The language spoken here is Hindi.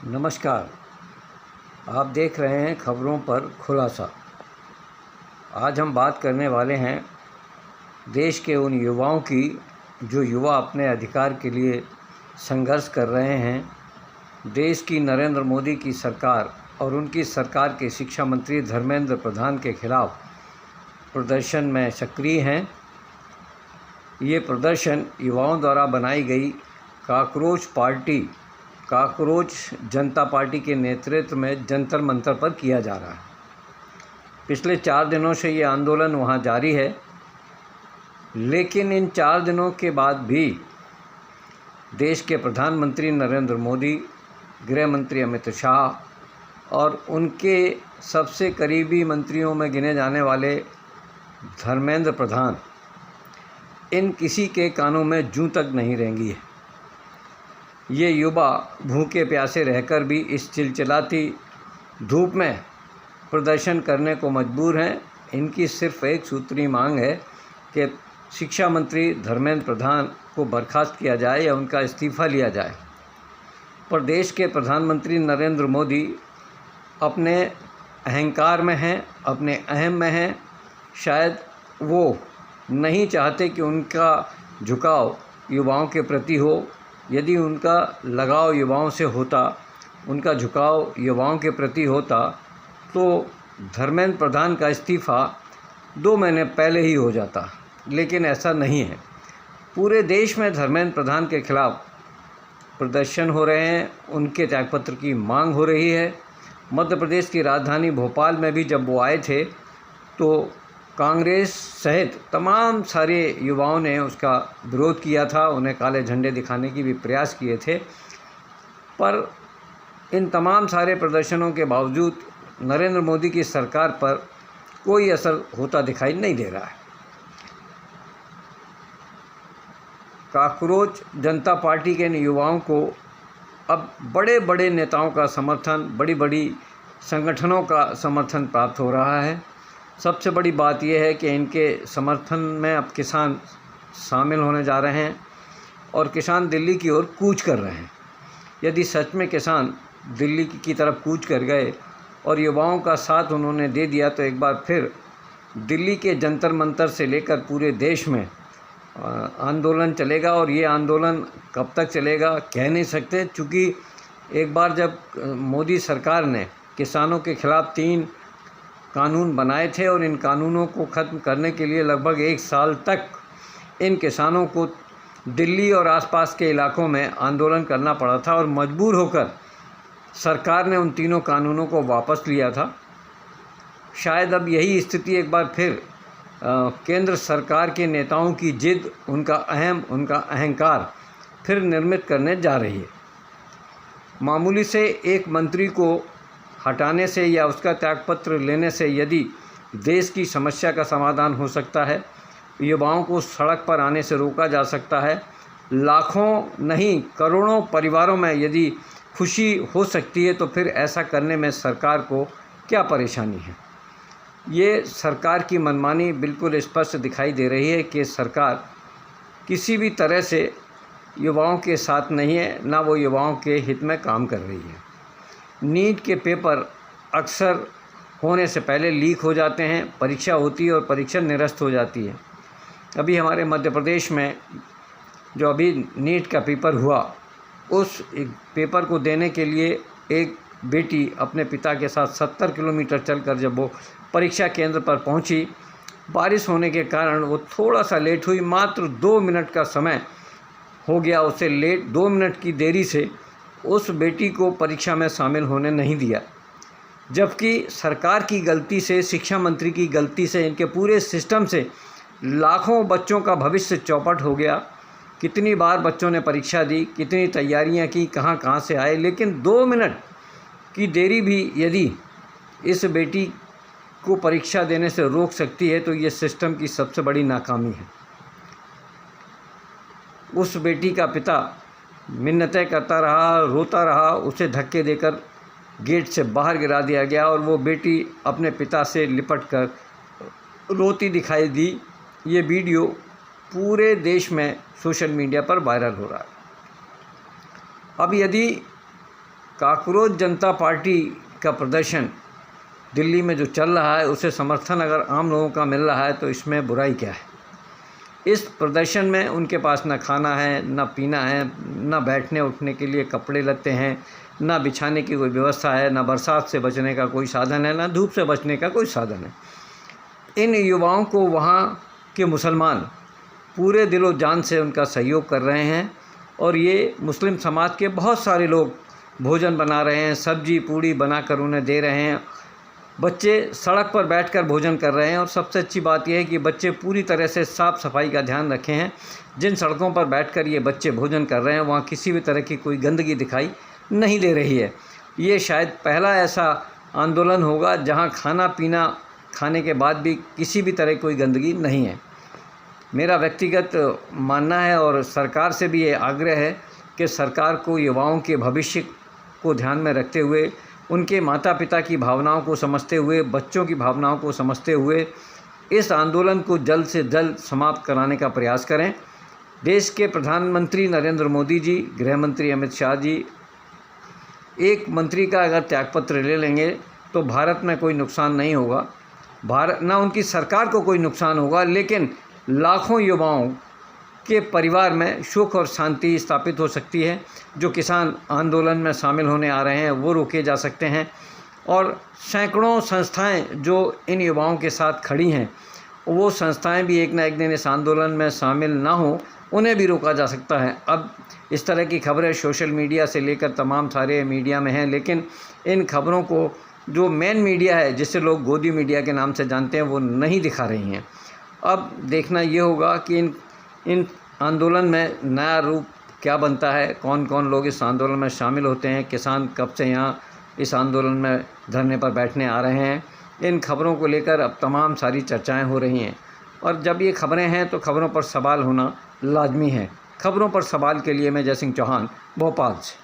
नमस्कार। आप देख रहे हैं खबरों पर खुलासा। आज हम बात करने वाले हैं देश के उन युवाओं की जो युवा अपने अधिकार के लिए संघर्ष कर रहे हैं। देश की नरेंद्र मोदी की सरकार और उनकी सरकार के शिक्षा मंत्री धर्मेंद्र प्रधान के खिलाफ प्रदर्शन में सक्रिय हैं। ये प्रदर्शन युवाओं द्वारा बनाई गई काकरोच जनता पार्टी के नेतृत्व में जंतर मंतर पर किया जा रहा है। पिछले 4 दिनों से ये आंदोलन वहाँ जारी है, लेकिन इन 4 दिनों के बाद भी देश के प्रधानमंत्री नरेंद्र मोदी, गृह मंत्री अमित शाह और उनके सबसे करीबी मंत्रियों में गिने जाने वाले धर्मेंद्र प्रधान, इन किसी के कानों में जूं तक नहीं रेंगी है। ये युवा भूखे प्यासे रहकर भी इस चिलचिलाती धूप में प्रदर्शन करने को मजबूर हैं। इनकी सिर्फ एक सूत्री मांग है कि शिक्षा मंत्री धर्मेंद्र प्रधान को बर्खास्त किया जाए या उनका इस्तीफ़ा लिया जाए। पर देश के प्रधानमंत्री नरेंद्र मोदी अपने अहंकार में हैं, अपने अहम में हैं। शायद वो नहीं चाहते कि उनका झुकाव युवाओं के प्रति हो। यदि उनका लगाव युवाओं से होता, उनका झुकाव युवाओं के प्रति होता, तो धर्मेंद्र प्रधान का इस्तीफ़ा 2 महीने पहले ही हो जाता। लेकिन ऐसा नहीं है। पूरे देश में धर्मेंद्र प्रधान के खिलाफ प्रदर्शन हो रहे हैं, उनके त्यागपत्र की मांग हो रही है। मध्य प्रदेश की राजधानी भोपाल में भी जब वो आए थे तो कांग्रेस सहित तमाम सारे युवाओं ने उसका विरोध किया था, उन्हें काले झंडे दिखाने की भी प्रयास किए थे। पर इन तमाम सारे प्रदर्शनों के बावजूद नरेंद्र मोदी की सरकार पर कोई असर होता दिखाई नहीं दे रहा है। काकरोच जनता पार्टी के युवाओं को अब बड़े बड़े नेताओं का समर्थन, बड़ी बड़ी संगठनों का समर्थन प्राप्त हो रहा है। सबसे बड़ी बात यह है कि इनके समर्थन में अब किसान शामिल होने जा रहे हैं और किसान दिल्ली की ओर कूच कर रहे हैं। यदि सच में किसान दिल्ली की तरफ कूच कर गए और युवाओं का साथ उन्होंने दे दिया तो एक बार फिर दिल्ली के जंतर मंतर से लेकर पूरे देश में आंदोलन चलेगा। और ये आंदोलन कब तक चलेगा कह नहीं सकते, क्योंकि एक बार जब मोदी सरकार ने किसानों के खिलाफ 3 कानून बनाए थे और इन कानूनों को ख़त्म करने के लिए लगभग 1 साल तक इन किसानों को दिल्ली और आसपास के इलाकों में आंदोलन करना पड़ा था और मजबूर होकर सरकार ने उन तीनों कानूनों को वापस लिया था। शायद अब यही स्थिति एक बार फिर केंद्र सरकार के नेताओं की जिद, उनका अहंकार फिर निर्मित करने जा रही है। मामूली से एक मंत्री को हटाने से या उसका त्यागपत्र लेने से यदि देश की समस्या का समाधान हो सकता है, युवाओं को सड़क पर आने से रोका जा सकता है, लाखों नहीं करोड़ों परिवारों में यदि खुशी हो सकती है, तो फिर ऐसा करने में सरकार को क्या परेशानी है। ये सरकार की मनमानी बिल्कुल स्पष्ट दिखाई दे रही है कि सरकार किसी भी तरह से युवाओं के साथ नहीं है, ना वो युवाओं के हित में काम कर रही है। नीट के पेपर अक्सर होने से पहले लीक हो जाते हैं, परीक्षा होती है और परीक्षा निरस्त हो जाती है। अभी हमारे मध्य प्रदेश में जो अभी नीट का पेपर हुआ, उस पेपर को देने के लिए एक बेटी अपने पिता के साथ 70 किलोमीटर चलकर जब वो परीक्षा केंद्र पर पहुंची, बारिश होने के कारण वो थोड़ा सा लेट हुई। मात्र 2 मिनट का समय हो गया उससे लेट। 2 मिनट की देरी से उस बेटी को परीक्षा में शामिल होने नहीं दिया, जबकि सरकार की गलती से, शिक्षा मंत्री की गलती से, इनके पूरे सिस्टम से लाखों बच्चों का भविष्य चौपट हो गया। कितनी बार बच्चों ने परीक्षा दी, कितनी तैयारियां की, कहां से आए, लेकिन 2 मिनट की देरी भी यदि इस बेटी को परीक्षा देने से रोक सकती है तो ये सिस्टम की सबसे बड़ी नाकामी है। उस बेटी का पिता मिन्नतें करता रहा, रोता रहा, उसे धक्के देकर गेट से बाहर गिरा दिया गया और वो बेटी अपने पिता से लिपट कर रोती दिखाई दी। ये वीडियो पूरे देश में सोशल मीडिया पर वायरल हो रहा है। अब यदि काकरोच जनता पार्टी का प्रदर्शन दिल्ली में जो चल रहा है, उसे समर्थन अगर आम लोगों का मिल रहा है तो इसमें बुराई क्या है। इस प्रदर्शन में उनके पास न खाना है, न पीना है, न बैठने उठने के लिए कपड़े लत्ते हैं, न बिछाने की कोई व्यवस्था है, न बरसात से बचने का कोई साधन है, न धूप से बचने का कोई साधन है। इन युवाओं को वहाँ के मुसलमान पूरे दिलो जान से उनका सहयोग कर रहे हैं और ये मुस्लिम समाज के बहुत सारे लोग भोजन बना रहे हैं, सब्जी पूड़ी बनाकर उन्हें दे रहे हैं। बच्चे सड़क पर बैठकर भोजन कर रहे हैं और सबसे अच्छी बात यह है कि बच्चे पूरी तरह से साफ़ सफाई का ध्यान रखे हैं। जिन सड़कों पर बैठकर ये बच्चे भोजन कर रहे हैं वहाँ किसी भी तरह की कोई गंदगी दिखाई नहीं दे रही है। ये शायद पहला ऐसा आंदोलन होगा जहाँ खाना पीना खाने के बाद भी किसी भी तरह कोई गंदगी नहीं है। मेरा व्यक्तिगत मानना है और सरकार से भी ये आग्रह है कि सरकार को युवाओं के भविष्य को ध्यान में रखते हुए, उनके माता पिता की भावनाओं को समझते हुए, बच्चों की भावनाओं को समझते हुए इस आंदोलन को जल्द से जल्द समाप्त कराने का प्रयास करें। देश के प्रधानमंत्री नरेंद्र मोदी जी, गृह मंत्री अमित शाह जी एक मंत्री का अगर त्यागपत्र ले लेंगे तो भारत में कोई नुकसान नहीं होगा, भारत ना उनकी सरकार को कोई नुकसान होगा, लेकिन लाखों युवाओं के परिवार में सुख और शांति स्थापित हो सकती है। जो किसान आंदोलन में शामिल होने आ रहे हैं वो रोके जा सकते हैं और सैकड़ों संस्थाएं जो इन युवाओं के साथ खड़ी हैं, वो संस्थाएं भी एक न एक दिन इस आंदोलन में शामिल ना हो, उन्हें भी रोका जा सकता है। अब इस तरह की खबरें सोशल मीडिया से लेकर तमाम सारे मीडिया में हैं, लेकिन इन खबरों को जो मेन मीडिया है, जिसे लोग गोदी मीडिया के नाम से जानते हैं, वो नहीं दिखा रही हैं। अब देखना ये होगा कि इन आंदोलन में नया रूप क्या बनता है, कौन कौन लोग इस आंदोलन में शामिल होते हैं, किसान कब से यहाँ इस आंदोलन में धरने पर बैठने आ रहे हैं। इन खबरों को लेकर अब तमाम सारी चर्चाएं हो रही हैं और जब ये खबरें हैं तो खबरों पर सवाल होना लाजमी है। खबरों पर सवाल के लिए मैं जय सिंह चौहान, भोपाल से।